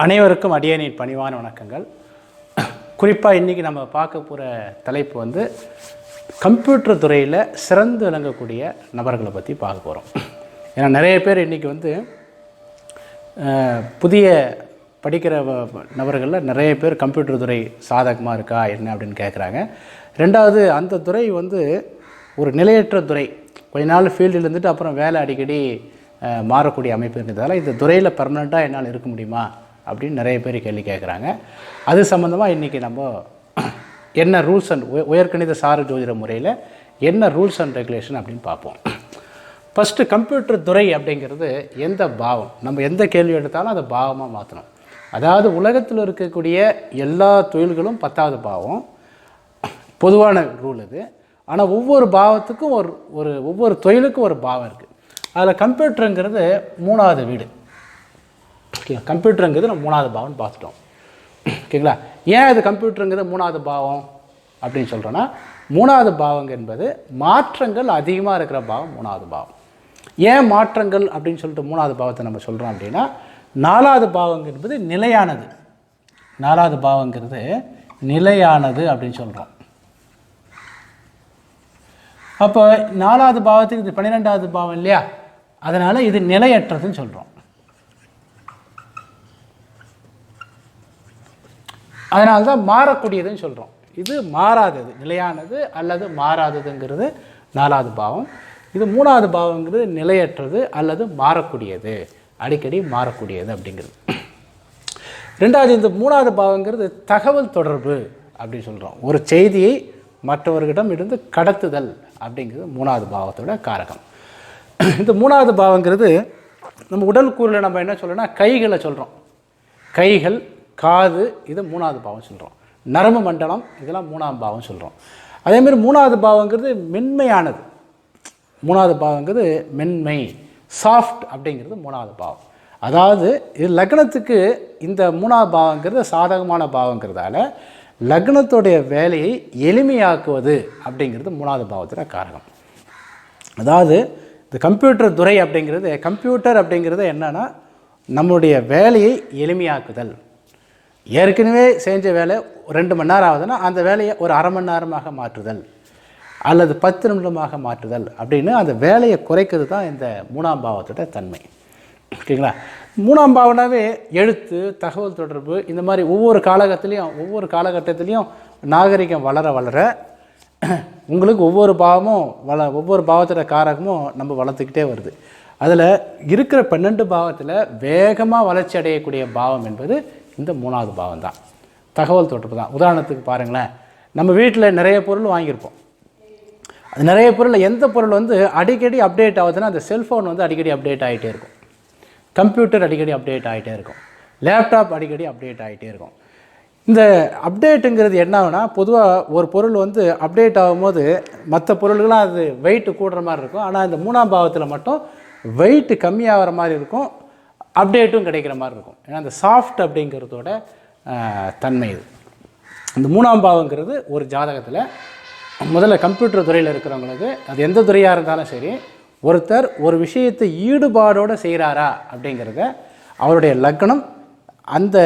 அனைவருக்கும் அடியேனின் பணிவான வணக்கங்கள். குறிப்பாக இன்றைக்கி நம்ம பார்க்க போகிற தலைப்பு வந்து கம்ப்யூட்டர் துறையில் சிறந்து விளங்கக்கூடிய நபர்களை பற்றி பார்க்க போகிறோம். ஏன்னா நிறைய பேர் இன்றைக்கி வந்து புதிய படிக்கிற நபர்களில் நிறைய பேர் கம்ப்யூட்டர் துறை சாதகமாக இருக்கா என்ன அப்படின்னு கேட்குறாங்க. ரெண்டாவது, அந்த துறை வந்து ஒரு நிலையற்ற துறை. கொஞ்ச நாள் ஃபீல்டில் இருந்துட்டு அப்புறம் வேலை அடிக்கடி மாறக்கூடிய அமைப்பு இருக்கிறதால இந்த துறையில் பர்மனெண்ட்டாக என்னால் இருக்க முடியுமா அப்படின்னு நிறைய பேர் கேள்வி கேட்குறாங்க. அது சம்மந்தமாக இன்றைக்கி நம்ம என்ன ரூல்ஸ் அண்ட் உயர்கணித சார ஜோதிட முறையில் என்ன ரூல்ஸ் அண்ட் ரெகுலேஷன் அப்படின்னு பார்ப்போம். ஃபஸ்ட்டு, கம்ப்யூட்டர் துறை அப்படிங்கிறது எந்த பாவம், நம்ம எந்த கேள்வி எடுத்தாலும் அதை பாவமாக மாற்றணும். அதாவது உலகத்தில் இருக்கக்கூடிய எல்லா தொழில்களும் 10வது பாவம், பொதுவான ரூல் இது. ஆனால் ஒவ்வொரு பாவத்துக்கும் ஒவ்வொரு தொழிலுக்கும் ஒரு பாவம் இருக்குது. அதில் கம்ப்யூட்டருங்கிறது 3வது வீடு. ஓகேங்களா, கம்ப்யூட்டருங்கிறது நம்ம 3வது பாவம்னு பார்த்துட்டோம். ஓகேங்களா, ஏன் அது கம்ப்யூட்டருங்கிறது 3வது பாவம் அப்படின்னு சொல்கிறோன்னா, 3வது பாவங்க என்பது மாற்றங்கள் அதிகமாக இருக்கிற பாவம் 3வது பாவம். ஏன் மாற்றங்கள் அப்படின்னு சொல்லிட்டு 3வது பாவத்தை நம்ம சொல்கிறோம் அப்படின்னா, 4வது பாவங்க என்பது நிலையானது. 4வது பாவங்கிறது நிலையானது அப்படின்னு சொல்கிறோம். அப்போ 4வது பாவத்துக்கு இது 12வது பாவம் இல்லையா, அதனால் இது நிலையற்றதுன்னு சொல்கிறோம். அதனால தான் மாறக்கூடியதுன்னு சொல்கிறோம். இது மாறாதது, நிலையானது அல்லது மாறாததுங்கிறது 4வது பாவம். இது 3வது பாவங்கிறது நிலையற்றது அல்லது மாறக்கூடியது, அடிக்கடி மாறக்கூடியது அப்படிங்கிறது. ரெண்டாவது, இந்த 3வது பாவங்கிறது தகவல் தொடர்பு அப்படின்னு சொல்கிறோம். ஒரு செய்தியை மற்றவர்களிடம் இருந்து கடத்துதல் அப்படிங்கிறது 3வது பாவத்தோட காரகம். இந்த 3வது பாவங்கிறது நம்ம உடல் கூறில் நம்ம என்ன சொல்கிறோன்னா கைகளை சொல்கிறோம். கைகள், காது, இது 3வது பாவம் சொல்கிறோம். நரம்பு மண்டலம், இதெல்லாம் 3ஆம் பாவம் சொல்கிறோம். அதேமாதிரி 3வது பாவங்கிறது மென்மையானது. 3வது பாவங்கிறது மென்மை, சாஃப்ட் அப்படிங்கிறது 3வது பாவம். அதாவது இது லக்னத்துக்கு இந்த 3வது பாவங்கிறது சாதகமான பாவங்கிறதால லக்னத்துடைய வேலையை எளிமையாக்குவது அப்படிங்கிறது 3வது பாவத்தோட காரகம். அதாவது இந்த கம்ப்யூட்டர் துறை அப்படிங்கிறது, கம்ப்யூட்டர் அப்படிங்கிறது என்னென்னா நம்முடைய வேலையை எளிமையாக்குதல். ஏற்கனவே செஞ்ச வேலை 2 மணி நேரம் ஆகுதுன்னா அந்த வேலையை ஒரு அரை மணி நேரமாக மாற்றுதல் அல்லது 10 நிமிடமாக மாற்றுதல் அப்படின்னு அந்த வேலையை குறைக்கிறது தான் இந்த 3ஆம் பாவத்தோட தன்மை. ஓகேங்களா, 3ஆம் பாவனாவே எழுத்து, தகவல் தொடர்பு, இந்த மாதிரி ஒவ்வொரு காலகட்டத்திலையும் நாகரிகம் வளர வளர உங்களுக்கு ஒவ்வொரு பாவமும் ஒவ்வொரு பாவத்தோட காரகமும் நம்ம வளர்த்துக்கிட்டே வருது. அதில் இருக்கிற 12 பாவத்தில் வேகமாக வளர்ச்சி அடையக்கூடிய பாவம் என்பது இந்த 3வது பாவம் தான், தகவல் தொடர்பு தான். உதாரணத்துக்கு பாருங்களேன், நம்ம வீட்டில் நிறைய பொருள் வாங்கியிருப்போம். அது நிறைய பொருள், எந்த பொருள் வந்து அடிக்கடி அப்டேட் ஆகுதுன்னா அந்த செல்ஃபோன் வந்து அடிக்கடி அப்டேட் ஆகிட்டே இருக்கும், கம்ப்யூட்டர் அடிக்கடி அப்டேட் ஆகிட்டே இருக்கும், லேப்டாப் அடிக்கடி அப்டேட் ஆகிட்டே இருக்கும். இந்த அப்டேட்டுங்கிறது என்ன ஆகுனா, பொதுவாக ஒரு பொருள் வந்து அப்டேட் ஆகும்போது மற்ற பொருள்களாம் அது வெயிட்டு கூடுற மாதிரி இருக்கும். ஆனால் இந்த 3ஆம் பாவத்தில் மட்டும் வெயிட்டு கம்மியாகிற மாதிரி இருக்கும், அப்டேட்டும் கிடைக்கிற மாதிரி இருக்கும். ஏன்னா அந்த சாஃப்ட் அப்படிங்கிறதோட தன்மை இது. இந்த 3ஆம் பாவங்கிறது ஒரு ஜாதகத்தில் முதல்ல கம்ப்யூட்டர் துறையில் இருக்கிறவங்களுக்கு, அது எந்த துறையாக இருந்தாலும் சரி, ஒருத்தர் ஒரு விஷயத்தை ஈடுபாடோடு செய்கிறாரா அப்படிங்கிறத அவருடைய லக்னம் அந்த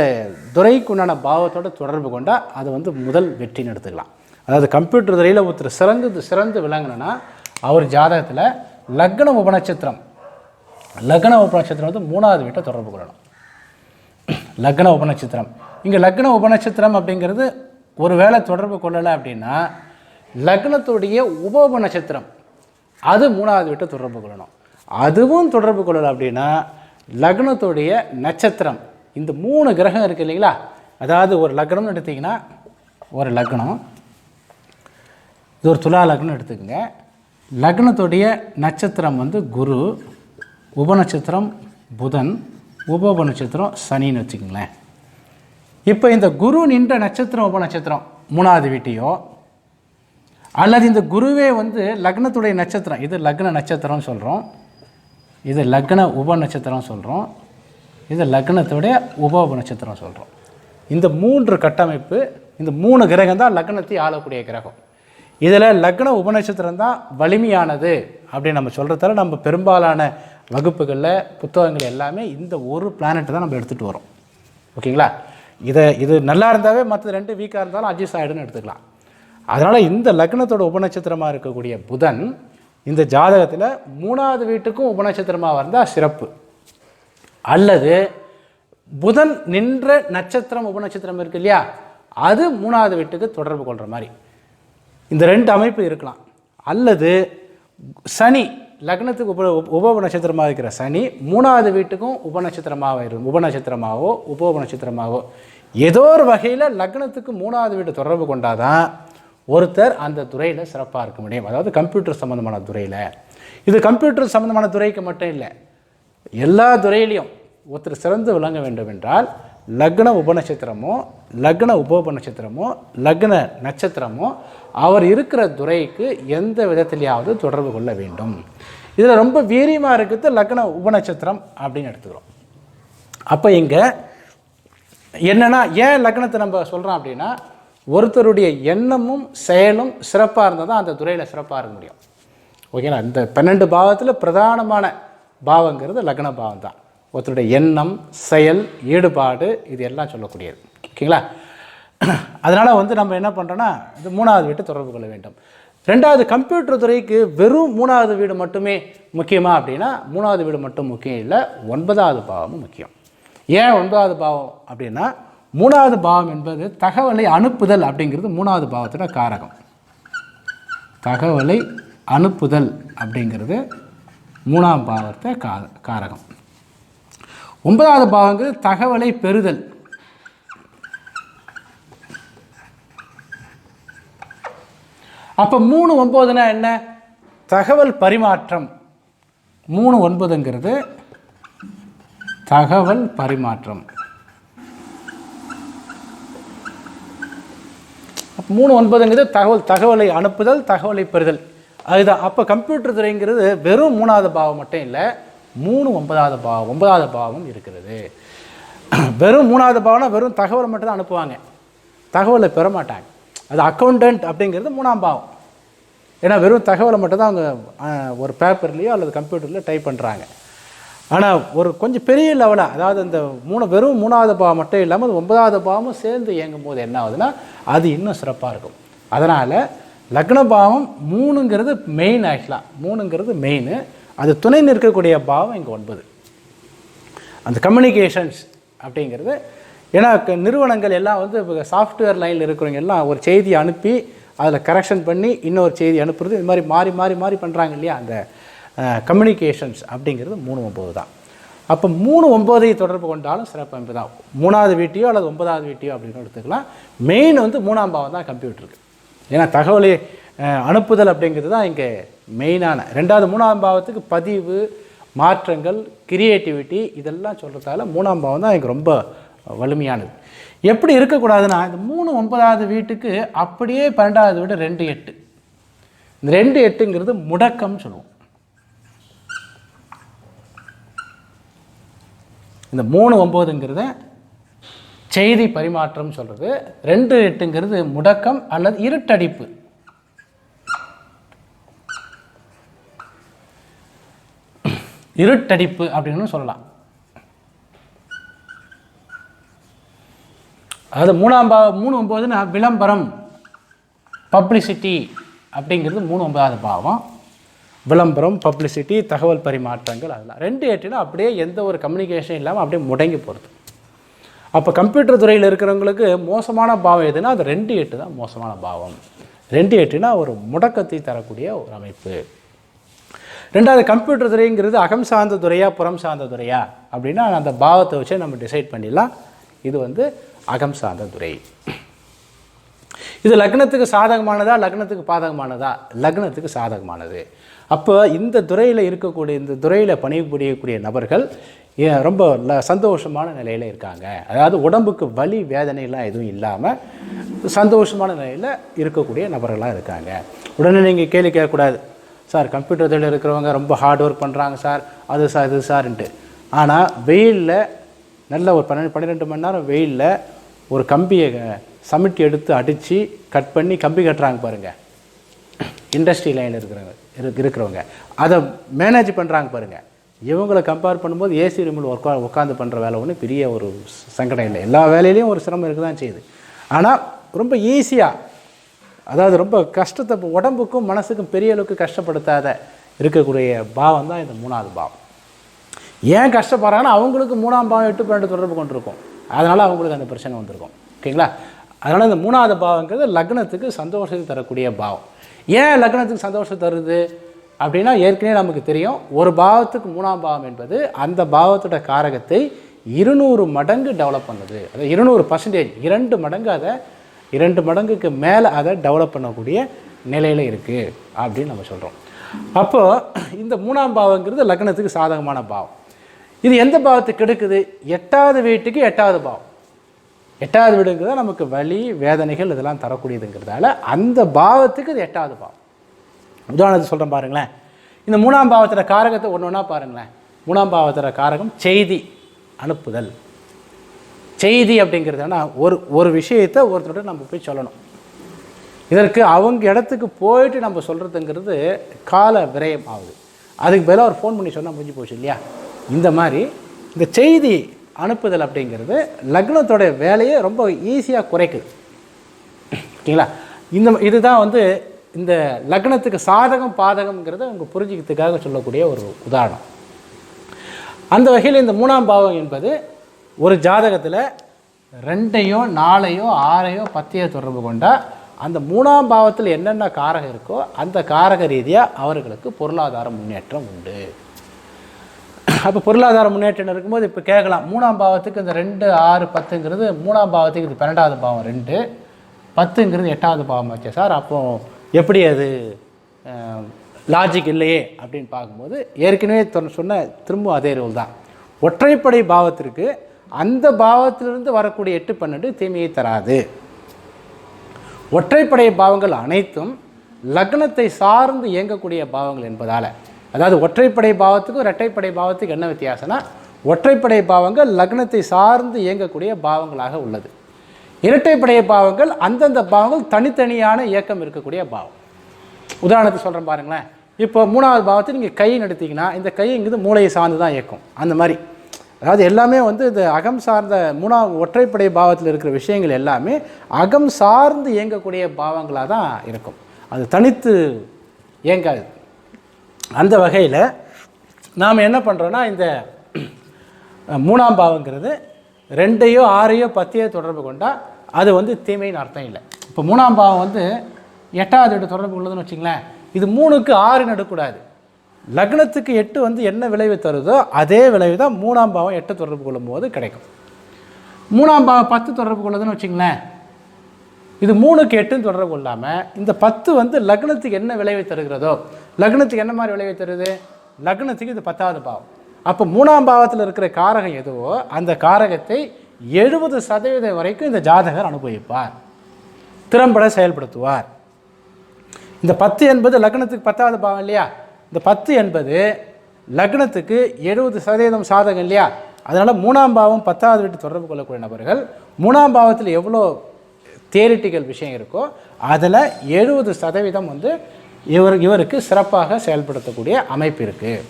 துறைக்குண்டான பாவத்தோட தொடர்பு கொண்டால் அது வந்து முதல் வெற்றின்னு எடுத்துக்கலாம். அதாவது கம்ப்யூட்டர் துறையில் ஒருத்தர் சிறந்து விளங்கணுன்னா அவர் ஜாதகத்தில் லக்ன உபநட்சத்திரம் வந்து 3வது வீட்டை தொடர்பு கொள்ளணும். லக்ன உபநட்சத்திரம், இங்கே லக்ன உபநட்சத்திரம் அப்படிங்கிறது ஒரு வேளை தொடர்பு கொள்ளலை அப்படின்னா லக்னத்துடைய உப நட்சத்திரம் அது 3வது வீட்டை தொடர்பு கொள்ளணும். அதுவும் தொடர்பு கொள்ளலை அப்படின்னா லக்னத்துடைய நட்சத்திரம், இந்த 3 கிரகம் இருக்குது இல்லைங்களா, அதாவது ஒரு லக்னம்னு எடுத்திங்கன்னா, ஒரு லக்னம், இது ஒரு துலா லக்னம் எடுத்துக்கோங்க. லக்னத்துடைய நட்சத்திரம் வந்து குரு, உபநட்சத்திரம் புதன், உபநட்சத்திரம் சனின்னு வச்சுக்கோங்களேன். இப்போ இந்த குரு நின்ற நட்சத்திரம் உபநட்சத்திரம் 3வது வீட்டையோ, அல்லது இந்த குருவே வந்து லக்னத்துடைய நட்சத்திரம், இது லக்ன நட்சத்திரம்னு சொல்கிறோம், இது லக்ன உப நட்சத்திரம் சொல்கிறோம், இது லக்னத்துடைய உப நட்சத்திரம் சொல்கிறோம். இந்த 3 கட்டமைப்பு, இந்த 3 கிரகம் தான் லக்னத்தை ஆளக்கூடிய கிரகம். இதில் லக்ன உபநட்சத்திரம் தான் வலிமையானது அப்படின்னு நம்ம சொல்கிறதால நம்ம பெரும்பாலான வகுப்புகளில் புத்தகங்கள் எல்லாமே இந்த ஒரு பிளானெட்டை தான் நம்ம எடுத்துகிட்டு வரோம். ஓகேங்களா? இது நல்லா இருந்தாவே மற்ற 2 வீக்காக இருந்தாலும் அட்ஜஸ்ட் ஆகிடுன்னு எடுத்துக்கலாம். அதனால் இந்த லக்னத்தோட உபநட்சத்திரமாக இருக்கக்கூடிய புதன் இந்த ஜாதகத்தில் 3வது வீட்டுக்கும் உபநட்சத்திரமாக இருந்தால் சிறப்பு. அல்லது புதன் நின்ற நட்சத்திரம் உபநட்சத்திரம் இருக்கு இல்லையா, அது 3வது வீட்டுக்கு தொடர்பு கொள்கிற மாதிரி இந்த 2 அமைப்பு இருக்கலாம். அல்லது சனி லக்னத்துக்கு உப நட்சத்திரமாக இருக்கிற சனி 3வது வீட்டுக்கும் உபநட்சத்திரமாகவோ உபநட்சத்திரமாகவோ ஏதோ ஒரு வகையில் லக்னத்துக்கு 3வது வீட்டு தொடர்பு கொண்டாதான் ஒருத்தர் அந்த துறையில் சிறப்பாக இருக்க முடியும். அதாவது கம்ப்யூட்டர் சம்மந்தமான துறையில். இது கம்ப்யூட்டர் சம்மந்தமான துறைக்கு மட்டும் இல்லை, எல்லா துறையிலையும் ஒருத்தர் சிறந்து விளங்க வேண்டும் என்றால் லக்ன உபநட்சத்திரமோ லக்ன உபநட்சத்திரமோ லக்ன நட்சத்திரமோ அவர் இருக்கிற துறைக்கு எந்த விதத்திலேயாவது தொடர்பு கொள்ள வேண்டும். இதில் ரொம்ப வீரியமாக இருக்கிறது லக்ன உபநட்சத்திரம் அப்படின்னு எடுத்துக்கிறோம். அப்போ இங்கே என்னென்னா, ஏன் லக்னத்தை நம்ம சொல்கிறோம் அப்படின்னா, ஒருத்தருடைய எண்ணமும் செயலும் சிறப்பாக இருந்தால் தான் அந்த துறையில் சிறப்பாக இருக்க முடியும். ஓகேங்களா? இந்த 12 பாவத்தில் பிரதானமான பாவங்கிறது லக்ன பாவம் தான். ஒருத்தருடைய எண்ணம், செயல், ஈடுபாடு இது எல்லாம் சொல்லக்கூடியது. ஓகேங்களா? அதனால் நம்ம என்ன பண்ணுறோன்னா, இது 3வது வீட்டை தொடர்பு கொள்ள வேண்டும். 2வது கம்ப்யூட்டர் துறைக்கு வெறும் 3வது வீடு மட்டுமே முக்கியமா அப்படின்னா, 3வது வீடு மட்டும் முக்கியம் இல்லை, 9வது பாவமும் முக்கியம். ஏன் 9வது பாவம் அப்படின்னா, 3வது பாவம் என்பது தகவலை அனுப்புதல் அப்படிங்கிறது 3வது பாவத்தோட காரகம். தகவலை அனுப்புதல் அப்படிங்கிறது 3ஆம் பாவத்தை காரகம். 9வது பாவங்கிறது தகவலை பெறுதல். அப்போ 3 9னா என்ன? தகவல் பரிமாற்றம். 3 9ங்கிறது தகவல் பரிமாற்றம். 3 9ங்கிறது தகவலை அனுப்புதல், தகவலை பெறுதல். அதுதான். அப்போ கம்ப்யூட்டர் துறைங்கிறது வெறும் 3வது பாவம் மட்டும் இல்லை, 3 9வது பாவமும் இருக்கிறது. வெறும் 3வது பாவம்னா வெறும் தகவலை மட்டும் தான் அனுப்புவாங்க, தகவலை பெற மாட்டாங்க. அது அக்கௌண்டன்ட் அப்படிங்கிறது 3ஆம் பாவம். ஏன்னா வெறும் தகவலை மட்டும் தான் அவங்க ஒரு பேப்பர்லேயோ அல்லது கம்ப்யூட்டர்லையோ டைப் பண்ணுறாங்க. ஆனால் ஒரு கொஞ்சம் பெரிய லெவலாக, அதாவது இந்த வெறும் 3வது பாவம் மட்டும் இல்லாமல் 9வது பாவமும் சேர்ந்து இயங்கும் போது என்ன ஆகுதுன்னா, அது இன்னும் சிறப்பாக இருக்கும். அதனால் லக்ன பாவம் 3ங்கிறது மெயின். ஆக்சுவலாக 3ங்கிறது மெயின். அது துணை நிற்கக்கூடிய பாவம் இங்கே 9. அந்த கம்யூனிகேஷன்ஸ் அப்படிங்கிறது, ஏன்னா நிறுவனங்கள் எல்லாம் இப்போ சாஃப்ட்வேர் லைனில் இருக்கிறவங்க எல்லாம் ஒரு செய்தியை அனுப்பி அதில் கரெக்ஷன் பண்ணி இன்னொரு செய்தி அனுப்புறது, இது மாதிரி மாறி மாறி மாறி பண்ணுறாங்க இல்லையா, அந்த கம்யூனிகேஷன்ஸ் அப்படிங்கிறது 3 9 தான். அப்போ 3 9ஐ தொடர்பு கொண்டாலும் சிறப்பு அமைப்பு தான். 3வது வீட்டையோ அல்லது 9வது வீட்டையோ அப்படின்னு எடுத்துக்கலாம். மெயின் 3ஆம் பாவம் தான் கம்ப்யூட்டருக்கு. ஏன்னா தகவலை அனுப்புதல் அப்படிங்கிறது தான் இங்கே மெயினான. 2வது 3ஆம் பாவத்துக்கு பதிவு, மாற்றங்கள், கிரியேட்டிவிட்டி இதெல்லாம் சொல்கிறதால 3ஆம் பாவம் தான் இங்கே ரொம்ப வலிமையானது. எப்படி இருக்கக்கூடாதுன்னா, இந்த 3 9வது வீட்டுக்கு அப்படியே 12வது வீடு 2 8. இந்த 2 8ங்கிறது முடக்கம் சொல்லுவோம். இந்த 3 9ங்கிறத செய்தி பரிமாற்றம் சொல்கிறது. 2 8ங்கிறது முடக்கம் அல்லது இருட்டடிப்பு. இருட்டடிப்பு அப்படின்னு சொல்லலாம். அதாவது 3 9னா விளம்பரம், பப்ளிசிட்டி அப்படிங்கிறது 3 9வது பாவம். விளம்பரம், பப்ளிசிட்டி, தகவல் பரிமாற்றங்கள் அதெல்லாம். 2 8னா அப்படியே எந்த ஒரு கம்யூனிகேஷன் இல்லாமல் அப்படியே முடங்கி போகிறது. அப்போ கம்ப்யூட்டர் துறையில் இருக்கிறவங்களுக்கு மோசமான பாவம் எதுனா அது 2 8 தான் மோசமான பாவம். 2 8னா ஒரு முடக்கத்தை தரக்கூடிய ஒரு அமைப்பு. 2வது கம்ப்யூட்டர் துறைங்கிறது அகம் சார்ந்த துறையா புறம் சார்ந்த துறையா அப்படின்னா அந்த பாவத்தை வச்சே நம்ம டிசைட் பண்ணிடலாம். இது அகம் சார்ந்த துறை. இது லக்னத்துக்கு சாதகமானதா லக்னத்துக்கு பாதகமானதா? லக்னத்துக்கு சாதகமானது. அப்போ இந்த துறையில் இருக்கக்கூடிய, இந்த துறையில் பணிபுரியக்கூடிய நபர்கள் ரொம்ப சந்தோஷமான நிலையில் இருக்காங்க. அதாவது உடம்புக்கு வலி வேதனைலாம் எதுவும் இல்லாமல் சந்தோஷமான நிலையில் இருக்கக்கூடிய நபர்களாக இருக்காங்க. உடனே நீங்கள் கேள்வி கேட்கக்கூடாது, சார் கம்ப்யூட்டர் துறையில் இருக்கிறவங்க ரொம்ப ஹார்ட் ஒர்க் பண்ணுறாங்க சார், அது சார் இது சார்ன்ட்டு. ஆனால் வெயிலில் நல்ல ஒரு 12 மணி நேரம் வெயிலில் ஒரு கம்பியை சமிட்டி எடுத்து அடித்து கட் பண்ணி கம்பி கட்டுறாங்க பாருங்கள். இண்டஸ்ட்ரி லைனில் இருக்கிறவங்க அதை மேனேஜ் பண்ணுறாங்க பாருங்கள். இவங்களை கம்பேர் பண்ணும்போது ஏசி ரூமில் உட்காந்து பண்ணுற வேலை ஒன்று பெரிய ஒரு சங்கடம் இல்லை. எல்லா வேலையிலையும் ஒரு சிரமம் இருக்க தான் செய்யுது. ஆனால் ரொம்ப ஈஸியாக, அதாவது ரொம்ப கஷ்டத்தை உடம்புக்கும் மனசுக்கும் பெரிய அளவுக்கு கஷ்டப்படுத்தாத இருக்கக்கூடிய பாவம் தான் இந்த 3வது பாவம். ஏன் கஷ்டப்படுறாங்கன்னா அவங்களுக்கு 3ஆம் பாவம் 8 12 தொடர்பு கொண்டிருக்கும். அதனால் அவங்களுக்கு அந்த பிரச்சனை வந்திருக்கும். ஓகேங்களா? அதனால் இந்த 3வது பாவங்கிறது லக்னத்துக்கு சந்தோஷத்தை தரக்கூடிய பாவம். ஏன் லக்னத்துக்கு சந்தோஷம் தருது அப்படின்னா, ஏற்கனவே நமக்கு தெரியும், ஒரு பாவத்துக்கு 3ஆம் பாவம் என்பது அந்த பாவத்தோட காரகத்தை 200 மடங்கு டெவலப் பண்ணுது. அது 200%, 2 மடங்கு, அதை 2 மடங்குக்கு மேலே அதை டெவலப் பண்ணக்கூடிய நிலையில் இருக்குது அப்படின்னு நம்ம சொல்கிறோம். அப்போது இந்த 3ஆம் பாவங்கிறது லக்னத்துக்கு சாதகமான பாவம். இது எந்த பாவத்துக்கு எடுக்குது? 8வது வீட்டுக்கு 8வது பாவம். 8வது வீடுங்கிறத நமக்கு வலி வேதனைகள் இதெல்லாம் தரக்கூடியதுங்கிறதால அந்த பாவத்துக்கு இது 8வது பாவம். உதாரணத்துக்கு சொல்கிறேன் பாருங்களேன். இந்த 3ஆம் பாவத்தோட காரகத்தை ஒன்று ஒன்றா பாருங்களேன். 3ஆம் பாவத்தோட காரகம் செய்தி அனுப்புதல். செய்தி அப்படிங்கிறதுனா ஒரு விஷயத்தை ஒருத்தரோட நம்ம போய் சொல்லணும். இதற்கு அவங்க இடத்துக்கு போயிட்டு நம்ம சொல்கிறதுங்கிறது கால விரயம் ஆகுது. அதுக்கு பதிலாக ஒரு ஃபோன் பண்ணி சொன்னால் முடிஞ்சு போச்சு இல்லையா? இந்த மாதிரி இந்த செய்தி அனுப்புதல் அப்படிங்கிறது லக்னத்தோடைய வேலையை ரொம்ப ஈஸியாக குறைக்குது. ஓகேங்களா? இதுதான் இந்த லக்னத்துக்கு சாதகம் பாதகம்ங்கிறத அவங்க புரிஞ்சிக்கிறதுக்காக சொல்லக்கூடிய ஒரு உதாரணம். அந்த வகையில் இந்த 3ஆம் பாவம் என்பது ஒரு ஜாதகத்தில் 2ஐயோ 4ஐயோ 6ஐயோ 10ஐயோ தொடர்பு கொண்டால் அந்த 3ஆம் பாவத்தில் என்னென்ன காரகம் இருக்கோ அந்த காரக ரீதியாக அவர்களுக்கு பொருளாதார முன்னேற்றம் உண்டு. அப்போ பொருளாதார முன்னேற்றம் இருக்கும்போது இப்போ கேட்கலாம், 3ஆம் பாவத்துக்கு இந்த 2 6 10ங்கிறது 3ஆம் பாவத்துக்கு இது 12வது பாவம் 2, 10ங்கிறது 8வது பாவம் ஆச்சு சார், அப்போ எப்படி அது லாஜிக் இல்லையே அப்படின்னு பார்க்கும்போது, ஏற்கனவே சொன்ன திரும்ப அதே ரூல் தான். ஒற்றைப்படை பாவத்திற்கு அந்த பாவத்திலிருந்து வரக்கூடிய 8 12 தீமையை தராது. ஒற்றைப்படை பாவங்கள் அனைத்தும் லக்னத்தை சார்ந்து இயங்கக்கூடிய பாவங்கள் என்பதால், அதாவது ஒற்றைப்படை பாவத்துக்கும் இரட்டைப்படை பாவத்துக்கு என்ன வித்தியாசம்னா, ஒற்றைப்படை பாவங்கள் லக்னத்தை சார்ந்து இயங்கக்கூடிய பாவங்களாக உள்ளது. இரட்டைப்படை பாவங்கள் அந்தந்த பாவங்கள் தனித்தனியான இயக்கம் இருக்கக்கூடிய பாவம். உதாரணத்துக்கு சொல்கிறேன் பாருங்களேன். இப்போ 3வது பாவத்தை நீங்கள் கை நடத்திங்கன்னா இந்த கைங்கிறது மூளையை சார்ந்து தான் இயக்கும். அந்த மாதிரி, அதாவது எல்லாமே இந்த அகம் சார்ந்த 3வது ஒற்றைப்படை பாவத்தில் இருக்கிற விஷயங்கள் எல்லாமே அகம் சார்ந்து இயங்கக்கூடிய பாவங்களாக தான் இருக்கும். அது தனித்து இயங்காது. அந்த வகையில் நாம் என்ன பண்ணுறோன்னா, இந்த 3ஆம் பாவங்கிறது 2ஐயோ 6ஐயோ 10ஐயோ தொடர்பு கொண்டால் அது தீமைன்னு அர்த்தம் இல்லை. இப்போ 3ஆம் பாவம் 8வது வீடு தொடர்பு உள்ளதுன்னு வச்சுங்களேன். இது 3க்கு 6 நடக்கூடாது. லக்னத்துக்கு 8 என்ன விளைவு தருதோ அதே விளைவு தான் 3ஆம் பாவம் 8 தொடர்பு கொள்ளும் போது கிடைக்கும். 3ஆம் பாவம் 10 தொடர்பு கொள்ளுதுன்னு வச்சுங்களேன். இது 3க்கு 8 தொடர்பு கொள்ளாமல் இந்த 10 லக்னத்துக்கு என்ன விளைவை தருகிறதோ, லக்னத்துக்கு என்ன மாதிரி விளைவை தருது? லக்னத்துக்கு இது 10வது பாவம். அப்போ 3ஆம் பாவத்தில் இருக்கிற காரகம் எதுவோ அந்த காரகத்தை 70% வரைக்கும் இந்த ஜாதகர் அனுபவிப்பார், திறம்பட செயல்படுத்துவார். இந்த 10 என்பது லக்னத்துக்கு 10வது பாவம் இல்லையா? இந்த 10 என்பது லக்னத்துக்கு 70% சாதகம் இல்லையா? அதனால் 3ஆம் பாவம் 10வது வீட்டு தொடர்பு கொள்ளக்கூடிய நபர்கள் 3ஆம் பாவத்தில் எவ்வளோ தியரிட்டிக்கல் விஷயம் இருக்கோ அதில் 70% இவருக்கு சிறப்பாக செயல்படுத்தக்கூடிய அமைப்பு இருக்குது.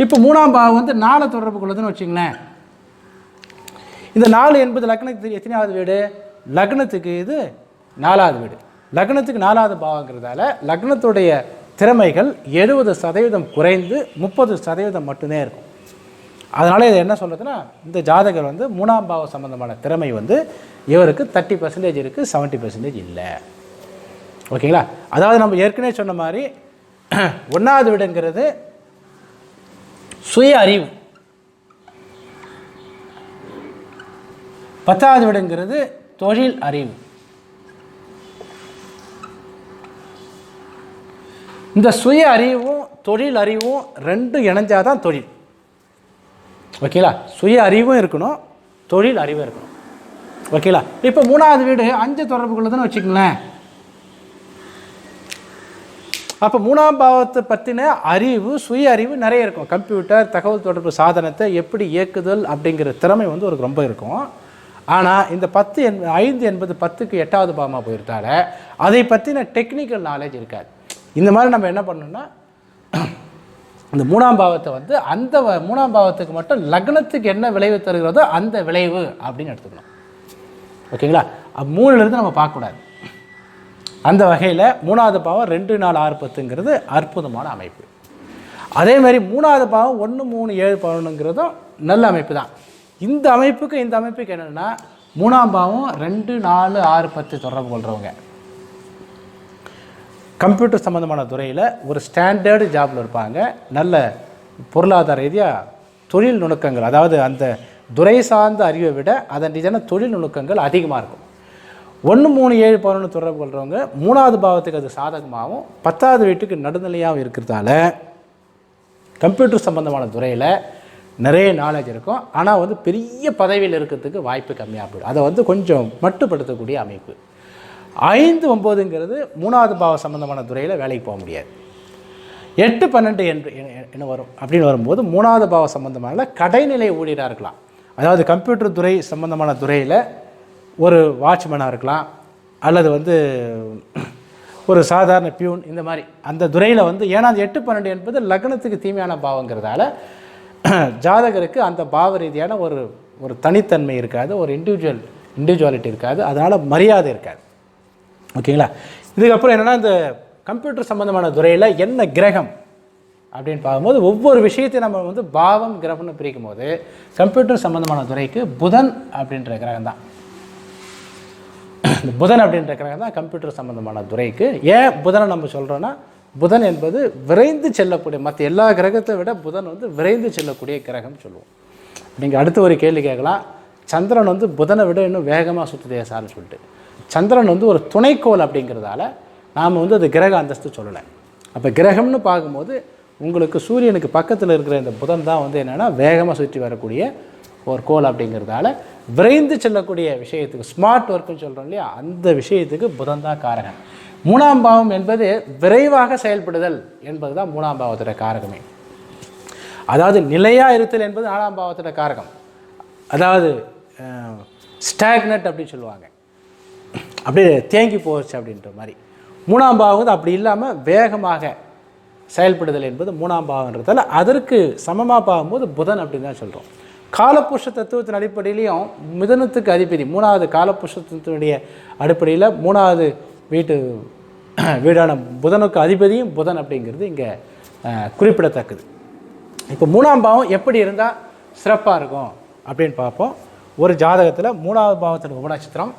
இப்போ 3ஆம் பாவம் 4 தொடர்பு கொள்ளுதுன்னு வச்சுங்களேன். இந்த 4 என்பது லக்னத்துக்கு எத்தனையாவது வீடு? லக்னத்துக்கு இது 4வது வீடு. லக்னத்துக்கு 4வது பாவங்கிறதால லக்னத்துடைய திறமைகள் 70% குறைந்து 30% மட்டுமே இருக்கும். அதனால் இது என்ன சொல்கிறதுன்னா, இந்த ஜாதகர் 3ஆம் பாவம் சம்மந்தமான திறமை இவருக்கு 30% இருக்குது, 70% இல்லை. ஓகேங்களா? அதாவது நம்ம ஏற்கனவே சொன்ன மாதிரி 1வது வீடுங்கிறது சுய அறிவு, 10வது வீடுங்கிறது தொழில் அறிவு. இந்த சுய அறிவும் தொழில் அறிவும் ரெண்டும் இணைஞ்சாதான் தொழில். ஓகேங்களா? சுய அறிவும் இருக்கணும், தொழில் அறிவும் இருக்கணும். ஓகேங்களா? இப்போ 3வது வீடு 5 தொடர்பு கொள்ளுதுன்னு வச்சுக்கங்களேன். அப்போ 3ஆம் பாவத்தை பற்றின அறிவு, சுய அறிவு நிறைய இருக்கும். கம்ப்யூட்டர், தகவல் தொடர்பு சாதனத்தை எப்படி இயக்குதல் அப்படிங்கிற திறமை ஒரு ரொம்ப இருக்கும். ஆனால் இந்த 5 என்பது 10க்கு 8வது பாவமாக போயிருந்தால அதை பற்றின டெக்னிக்கல் நாலேஜ் இருக்காது. இந்த மாதிரி நம்ம என்ன பண்ணணும்னா, இந்த 3ஆம் பாவத்தை வந்து அந்த 3ஆம் பாவத்துக்கு மட்டும் லக்னத்துக்கு என்ன விளைவு தருகிறதோ அந்த விளைவு அப்படின்னு எடுத்துக்கணும். ஓகேங்களா? 3லேருந்து நம்ம பார்க்கக்கூடாது. அந்த வகையில் 3வது பாவம் 2, 4, 6, 10ங்கிறது அற்புதமான அமைப்பு. அதே மாதிரி 3வது பாவம் 1, 3, 7, 11ங்கிறதும் நல்ல அமைப்பு தான். இந்த அமைப்புக்கு என்னென்னா 3ஆம் பாவம் 2, 4, 6, 10 தொடர்பு கொள்கிறவங்க கம்ப்யூட்டர் சம்மந்தமான துறையில் ஒரு ஸ்டாண்டர்டு ஜாபில் இருப்பாங்க. நல்ல பொருளாதார ரீதியாக தொழில் நுணுக்கங்கள், அதாவது அந்த துறை சார்ந்த அறிவை விட அதன் ரீதியான தொழில் நுணுக்கங்கள் அதிகமாக இருக்கும். 1, 3, 7, 11 தொடர்பு கொள்கிறவங்க 3வது பாவத்துக்கு அது சாதகமாகவும் 10வது வீட்டுக்கு நடுநிலையாகவும் இருக்கிறதால கம்ப்யூட்டர் சம்மந்தமான துறையில் நிறைய நாலேஜ் இருக்கும். ஆனால் வந்து பெரிய பதவியில் இருக்கிறதுக்கு வாய்ப்பு கம்மியாக போயிடும். அதை வந்து கொஞ்சம் மட்டுப்படுத்தக்கூடிய அமைப்பு. 5, 9ங்கிறது 3வது பாவ சம்மந்தமான துறையில் வேலைக்கு போக முடியாது. 8, 12 என்ன வரும் அப்படின்னு வரும்போது 3வது பாவ சம்மந்தமான கடைநிலை ஊழியராக இருக்கலாம். அதாவது கம்ப்யூட்டர் துறை சம்மந்தமான துறையில் ஒரு வாட்ச்மேனாக இருக்கலாம், அல்லது வந்து ஒரு சாதாரண பியூன், இந்த மாதிரி அந்த துறையில் வந்து, ஏன்னா அந்த 8, 12 என்பது லக்னத்துக்கு தீமையான பாவங்கிறதால ஜாதகருக்கு அந்த பாவ ரீதியான ஒரு தனித்தன்மை இருக்காது, ஒரு இண்டிவிஜுவாலிட்டி இருக்காது, அதனால் மரியாதை இருக்காது. ஓகேங்களா? இதுக்கப்புறம் என்னென்னா இந்த கம்ப்யூட்டர் சம்மந்தமான துறையில் என்ன கிரகம் அப்படின்னு பார்க்கும்போது ஒவ்வொரு விஷயத்தையும் நம்ம வந்து பாவம் கிரகம்னு பிரிக்கும் போது கம்ப்யூட்டர் சம்மந்தமான துறைக்கு புதன் அப்படின்ற கிரகம் தான். புதன் அப்படின்ற கிரகம் தான் கம்ப்யூட்டர் சம்மந்தமான துறைக்கு. ஏன் புதனை நம்ம சொல்கிறோன்னா, புதன் என்பது விரைந்து செல்லக்கூடிய, மற்ற எல்லா கிரகத்தை விட புதன் வந்து விரைந்து செல்லக்கூடிய கிரகம் சொல்லுவோம். நீங்கள் அடுத்து ஒரு கேள்வி கேட்கலாம், சந்திரன் வந்து புதனை விட இன்னும் வேகமாக சுற்றுதே சார்னு சொல்லிட்டு. சந்திரன் வந்து ஒரு துணைக்கோள் அப்படிங்கிறதால நாம் வந்து அது கிரக அந்தஸ்து சொல்லலை. அப்போ கிரகம்னு பார்க்கும்போது உங்களுக்கு சூரியனுக்கு பக்கத்தில் இருக்கிற இந்த புதன் தான் வந்து என்னென்னா வேகமாக சுற்றி வரக்கூடிய ஒரு கோள் அப்படிங்கிறதால விரைந்து செல்லக்கூடிய விஷயத்துக்கு, ஸ்மார்ட் ஒர்க்குன்னு சொல்கிறோம் இல்லையா, அந்த விஷயத்துக்கு புதன் தான் காரகன். 3ஆம் பாவம் என்பது விரைவாக செயல்படுதல் என்பது தான் 3ஆம் பாவத்தோட காரகமே. அதாவது நிலையாக இருத்தல் என்பது 4ஆம் பாவத்தோட காரகம். அதாவது ஸ்டாக்னட் அப்படின்னு சொல்லுவாங்க, அப்படியே தேங்கி போச்சு அப்படின்ற மாதிரி. 3ஆம் பாவம் வந்து அப்படி இல்லாமல் வேகமாக செயல்படுதல் என்பது 3ஆம் பாவம்ன்றதால அதற்கு சமமாக பார்க்கும்போது புதன் அப்படின்னு தான் சொல்கிறோம். காலப்புருஷ தத்துவத்தின் அடிப்படையிலையும் மிதனத்துக்கு அதிபதி 3வது காலப்புருஷத்தினுடைய அடிப்படையில் 3வது வீடான புதனுக்கு அதிபதியும் புதன் அப்படிங்கிறது இங்கே குறிப்பிடத்தக்கது. இப்போ 3ஆம் பாவம் எப்படி இருந்தால் சிறப்பாக இருக்கும் அப்படின்னு பார்ப்போம். ஒரு ஜாதகத்தில் 3வது பாவத்தின் உபநட்சத்திரம்